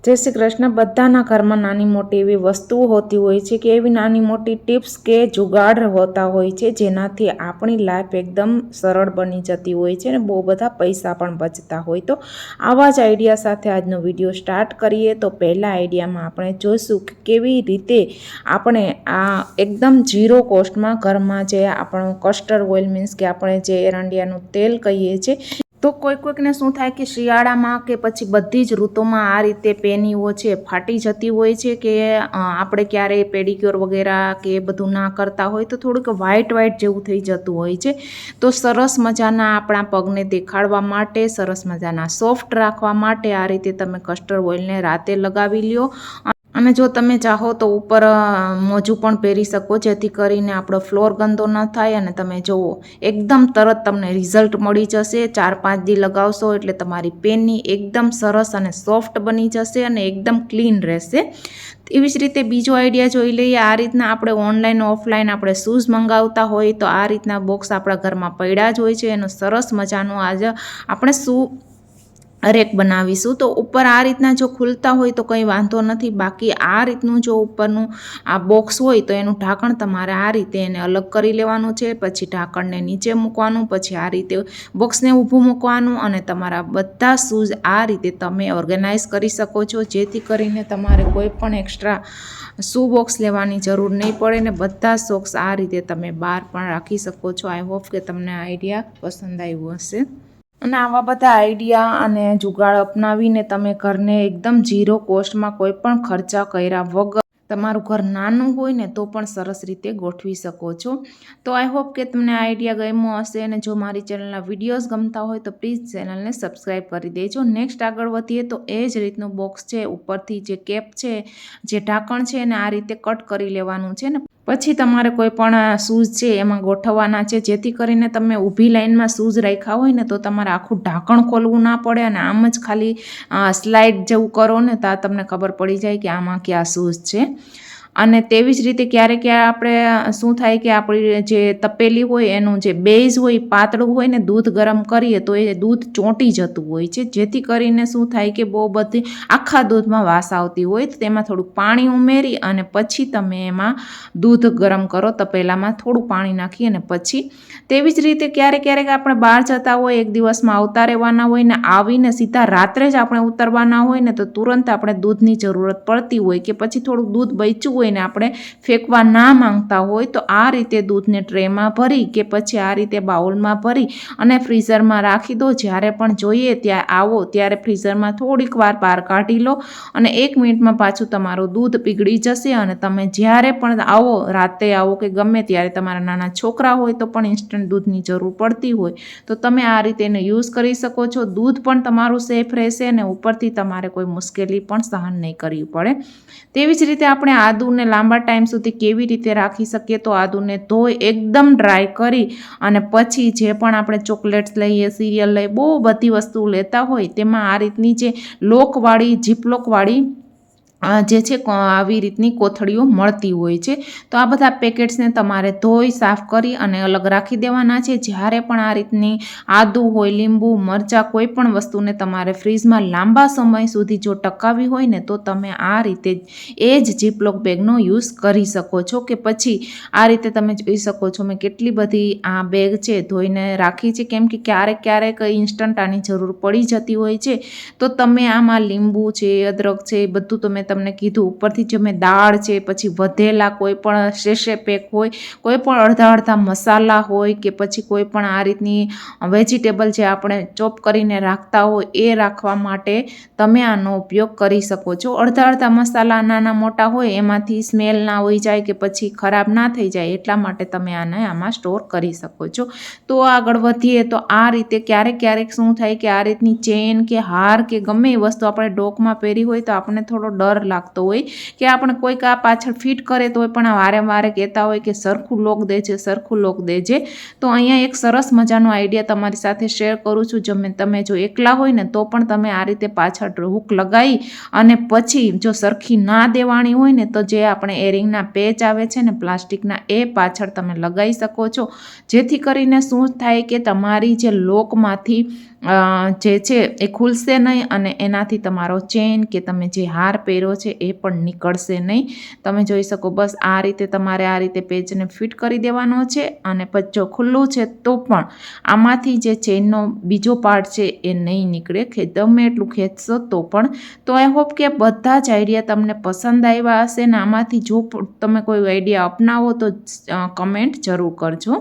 જય શ્રી કૃષ્ણ। બધાના ઘરમાં નાની મોટી એવી વસ્તુઓ હોતી હોય છે કે એવી નાની મોટી ટિપ્સ કે જુગાડ હોતા હોય છે જેનાથી આપણી લાઈફ એકદમ સરળ બની જતી હોય છે અને બહુ બધા પૈસા પણ બચતા હોય। તો આવા જ આઈડિયા સાથે આજનો વિડીયો સ્ટાર્ટ કરીએ। તો પહેલા આઈડિયામાં આપણે જોઈશું કે કેવી રીતે આપણે આ એકદમ ઝીરો કોસ્ટમાં ઘરમાં જે આપણું કસ્ટર્ડ ઓઇલ મીન્સ કે આપણે જે એરંડિયાનું તેલ કહીએ છીએ, તો કોઈકને શું થાય કે શિયાળામાં કે પછી બધી જ ઋતુમાં આ રીતે પેનીઓ છે ફાટી જતી હોય છે કે આપણે ક્યારેય પેડિક્યોર વગેરે કે એ બધું ના કરતા હોય તો થોડુંક વ્હાઇટ જેવું થઈ જતું હોય છે। તો સરસ મજાના આપણા પગને દેખાડવા માટે, સરસ મજાના સોફ્ટ રાખવા માટે આ રીતે તમે કસ્ટર્ડ ઓઇલને રાતે લગાવી લ્યો। અને જો તમે ચાહો તો ઉપર મોજું પણ પહેરી શકો જેથી કરીને આપણો ફ્લોર ગંદો ન થાય અને તમે જુઓ એકદમ તરત તમને રિઝલ્ટ મળી જશે। 4-5 દી લગાવશો એટલે તમારી પેનની એકદમ સરસ અને સોફ્ટ બની જશે અને એકદમ ક્લીન રહેશે। એવી જ રીતે બીજો આઈડિયા જોઈ લઈએ। આ રીતના આપણે ઓનલાઈન ઓફલાઈન આપણે શૂઝ મંગાવતા હોય તો આ રીતના બોક્સ આપણા ઘરમાં પડ્યા જ હોય છે, એનો સરસ મજાનો આજે આપણે રેક બનાવીશું। તો ઉપર આ રીતના જો ખુલતા હોય તો કંઈ વાંધો નથી, બાકી આ રીતનું જો ઉપરનું આ બોક્સ હોય તો એનું ઢાંકણ તમારે આ રીતે એને અલગ કરી લેવાનું છે। પછી ઢાંકણને નીચે મૂકવાનું, પછી આ રીતે બોક્સને ઊભું મૂકવાનું અને તમારા બધા શૂઝ આ રીતે તમે ઓર્ગેનાઇઝ કરી શકો છો જેથી કરીને તમારે કોઈ પણ એક્સ્ટ્રા શૂ બોક્સ લેવાની જરૂર નહીં પડે ને બધા સોક્સ આ રીતે તમે બહાર પણ રાખી શકો છો। આઈ હોપ કે તમને આ આઈડિયા પસંદ આવ્યો હશે અને આવા બધા આઈડિયા અને જુગાડ અપનાવીને તમે ઘરને એકદમ ઝીરો કોસ્ટમાં કોઈ પણ ખર્ચા કર્યા વગર તમારું ઘર નાનું હોય ને તો પણ સરસ રીતે ગોઠવી શકો છો। તો આઈ હોપ કે તમને આ આઈડિયા ગમ્યો હશે અને જો મારી ચેનલના વિડીયોઝ ગમતા હોય તો પ્લીઝ ચેનલને સબસ્ક્રાઈબ કરી દેજો। નેક્સ્ટ આગળ વધીએ તો એ જ રીતનું બોક્સ છે, ઉપરથી જે કેપ છે, જે ઢાંકણ છે એને આ રીતે કટ કરી લેવાનું છે ને પછી તમારે કોઈ પણ શૂઝ છે એમાં ગોઠવવાના છે જેથી કરીને તમે ઊભી લાઈનમાં શૂઝ રાખ્યા હોય ને તો તમારે આખું ઢાંકણ ખોલવું ના પડે અને આમ જ ખાલી સ્લાઇડ જેવું કરો ને તો તમને ખબર પડી જાય કે આમાં ક્યાં શૂઝ છે। અને તેવી જ રીતે ક્યારેક આપણે શું થાય કે આપણી જે તપેલી હોય એનું જે બેઝ હોય પાતળું હોય ને દૂધ ગરમ કરીએ તો એ દૂધ ચોંટી જતું હોય છે, જેથી કરીને શું થાય કે બહુ બધી આખા દૂધમાં વાસ આવતી હોય તો તેમાં થોડુંક પાણી ઉમેરી અને પછી તમે એમાં દૂધ ગરમ કરો તપેલામાં થોડું પાણી નાખી અને પછી તેવી જ રીતે ક્યારેક આપણે બહાર જતા હોય, એક દિવસમાં આવતા રહેવાના હોય ને આવીને સીધા રાત્રે જ આપણે ઉતરવાના હોય ને તો તુરંત આપણે દૂધની જરૂરત પડતી હોય કે પછી થોડુંક દૂધ બચ્યું હોય ને આપણે ફેંકવા ના માંગતા હોય તો આ રીતે દૂધને ટ્રેમાં ભરી કે પછી આ રીતે બાઉલમાં ભરી અને ફ્રીઝરમાં રાખી દો। જ્યારે પણ જોઈએ ત્યાં આવો ત્યારે ફ્રીઝરમાં થોડીક વાર બહાર કાઢી લો અને 1 મિનિટમાં પાછું તમારું દૂધ પીગળી જશે અને તમે જ્યારે પણ આવો, રાતે આવો કે ગમે ત્યારે તમારા નાના છોકરા હોય તો પણ ઇન્સ્ટન્ટ દૂધની જરૂર પડતી હોય તો તમે આ રીતે એને યુઝ કરી શકો છો। દૂધ પણ તમારું સેફ રહેશે અને ઉપરથી તમારે કોઈ મુશ્કેલી પણ સહન નહીં કરવી પડે। તેવી જ રીતે આપણે આદુને લાંબા ટાઈમ સુધી કેવી રીતે રાખી શકીએ તો આદુને ધોઈ એકદમ ડ્રાય કરી અને પછી જે પણ આપણે ચોકલેટ્સ લઈએ, સિરિયલ લઈએ, બહુ બધી વસ્તુ લેતા હોય તેમાં આ રીતની જે લોકવાળી જીપલોકવાળી જે છે આવી રીતની કોથળીઓ મળતી હોય છે તો આ બધા પેકેટ્સને તમારે ધોઈ સાફ કરી અને અલગ રાખી દેવાના છે। જ્યારે પણ આ રીતની આદુ હોય, લીંબુ, મરચાં કોઈ પણ વસ્તુને તમારે ફ્રીઝમાં લાંબા સમય સુધી જો ટકાવી હોય ને તો તમે આ રીતે એ જ જીપલોક બેગનો યુઝ કરી શકો છો કે પછી આ રીતે તમે જોઈ શકો છો મેં કેટલી બધી આ બેગ છે ધોઈને રાખી છે કેમ કે ક્યારેક ઇન્સ્ટન્ટ આની જરૂર પડી જતી હોય છે તો તમે આમાં લીંબુ છે, અદરક છે, બધું તમે તમને કીધું ઉપરથી જે મેં દાળ છે, પછી વધેલા કોઈ પણ શેષે પેક હોય, કોઈ પણ અડધા મસાલા હોય કે પછી કોઈ પણ આ રીતની વેજીટેબલ જે આપણે ચોપ કરીને રાખતા હોય એ રાખવા માટે તમે આનો ઉપયોગ કરી શકો છો। અડધા મસાલા નાના મોટા હોય એમાંથી સ્મેલ ના હોઈ જાય કે પછી ખરાબ ના થઈ જાય એટલા માટે તમે આને આમાં સ્ટોર કરી શકો છો। તો આગળ વધીએ તો આ રીતે ક્યારેક શું થાય કે આ રીતની ચેન કે હાર કે ગમે એ વસ્તુ આપણે ડોકમાં પહેરી હોય તો આપણને થોડો ડર ડર લાગતો હોય કે આપણે કોઈક આ પાછળ ફિટ કરે તો પણ આ વારે કહેતા હોય કે સરખું લોક દેજે, સરખું લોક દેજે. તો અહીંયા એક સરસ મજાનો આઈડિયા તમારી સાથે શેર કરું છું. તમે જો એકલા હોય ને તો પણ તમે આ રીતે પાછળ હૂક લગાવી અને પછી જો સરખી ના દેવાણી હોય ને તો જે આપણે એરિંગના પેચ આવે છે ને પ્લાસ્ટિકના, એ પાછળ તમે લગાવી શકો છો. જેથી કરીને શું થાય કે તમારી જે લોકમાંથી જે છે એ ખુલશે નહીં અને એનાથી તમારો ચેન કે તમે જે હાર પહેર્યો છે એ પણ નીકળશે નહીં. તમે જોઈ શકો, બસ આ રીતે તમારે આ રીતે પેચને ફિટ કરી દેવાનો છે. અને પછી જો ખુલ્લું છે તો પણ આમાંથી જે ચેનનો બીજો પાર્ટ છે એ નહીં નીકળે, ગમે એટલું ખેંચશો તો પણ. તો આઈ હોપ કે બધા જ આઈડિયા તમને પસંદ આવ્યા હશે ને આમાંથી જો તમે કોઈ આઈડિયા અપનાવો તો કમેન્ટ જરૂર કરજો.